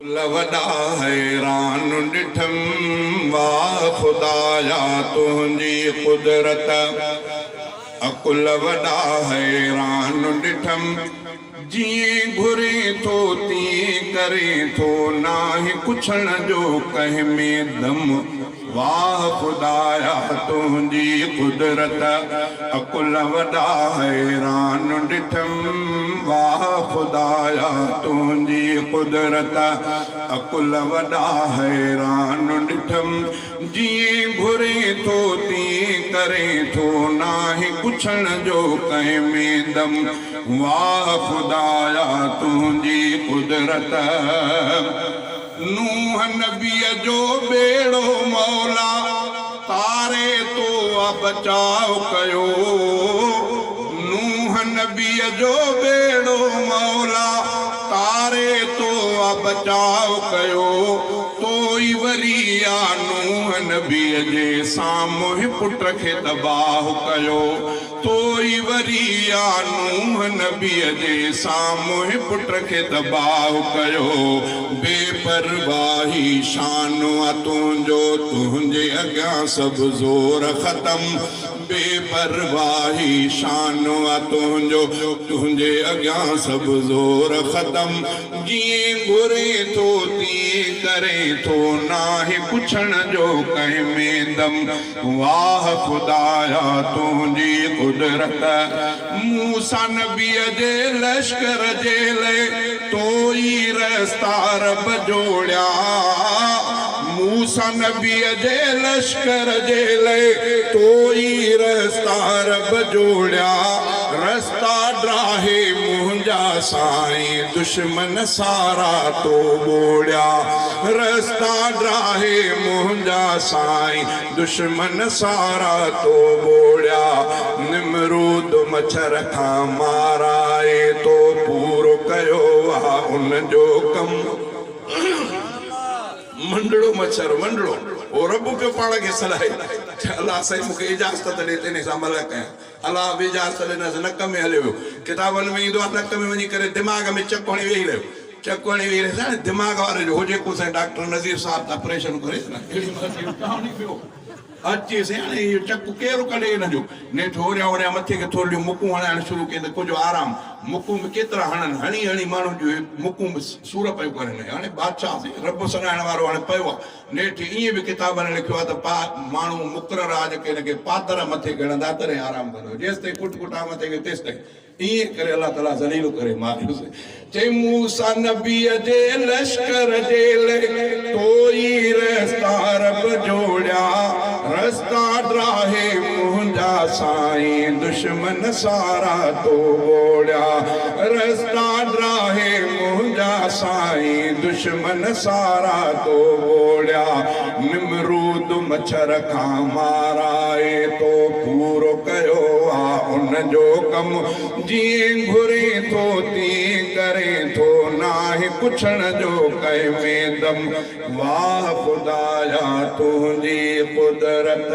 लवदा हैरान डिठम वाह खुदाया तुझी कुदरत अकुल वदा हैरान डिठम जिए घुरे तो ती करे तो नाहि कुछण जो कह में दम वाह खुदाया तुझी कुदरत अकुल वदा हैरान डिठम वाह खुदाया तुझी कुदरत अकुल वदा हैरान डिठम जिए घुरे तो ती करे तो नाहि कुछण जो कह में दम वाह खुदाया तुझी कुदरत नूह नबी जो बेड़ो मौला तारे तो बचाव कयो नूह नबी जो बेड़ो मौला तारे तो बचाव कयो तोई वरिया नूह नबी जे साम्हूं पुट खे तबाह कयो तोई वरिया नूह नबी जे साम्हूं पुट खे तबाह कयो बेपरवाही शान तुंहिंजो तुंहिंजे अॻियां सभु ज़ोर ख़तम बेपरवाही शान तुंहिंजो तुंहिंजे अॻियां सभु ज़ोर ख़तम जीअं घुरे थो तीअं करे थो नाहे पुछण जो कंहिं में दम वाह खुदाया तुंहिंजी कुदरत मूसा नबीअ जे लश्कर जे लाइ तोई रस्ता रब जोड़िया मूसा नबीअ जे लश्कर जे लाइ तोई रस्ता रब जोड़िया रस्ता ड्राहे मुंहिंजा साईं दुश्मन सारा तो बोड़िया रस्ता ड्राहे मुंहिंजा साईं दुश्मन सारा तो बोड़िया निमरूद मच्छर खां माराए तो पूरो कयो आ उन जो कम मंडड़ो मच्छर मंडड़ो ओ रब पे पाण खे सलाहे अल्लाह साईं मूंखे इजाज़त ॾे तेने सां अमल कयां अल्लाह बि इजाज़त ॾिनसि नक में हलियो वियो किताबनि में ईंदो आहे नक में वञी करे दिमाग़ में चक हणी वेही रहियो चक हणी वेही रहियो हाणे दिमाग़ वारे जो हुजे को साईं डॉक्टर नज़ीर साहब ऑपरेशन करे न अची से हाणे इहो चक केरु कढे हिन जो नेठि होरिया होरिया मथे खे थोरियूं मुकूं हणाइण शुरू कई त कुझु आराम मुकूं में केतिरा हणनि हणी हणी माण्हू जो मुकूं में सूर पियो करनि हाणे बादशाह रब सॾाइण वारो हाणे पियो आहे नेठि ईअं बि किताबनि लिखियो आहे त माण्हू मुक़ररु आहे जेके हिनखे पातर मथे खणंदा तॾहिं आराम कंदो जेसि ताईं कुट कुटा मथे खे तेसि ताईं ईअं करे अलाह ताला ज़लील करे मारियोसीं चई मूसा नबीअ जे लश्कर जे लाइ तोई रस्ता रब जोड़िया रस्ता ड्राहे मुंहिंजा साईं दुश्मन सारा तो बोड़िया रस्ता ड्राहे मुंहिंजा साईं दुश्मन सारा तो बोड़िया निमरूद मच्छर खां माराए तो पूरो कयो आ उन जो कम जीअं घुरे थो तीअं करे थो नाहे पुछण जो कंहिं में दम वाह खुदाया तुंहिंजी कुदरत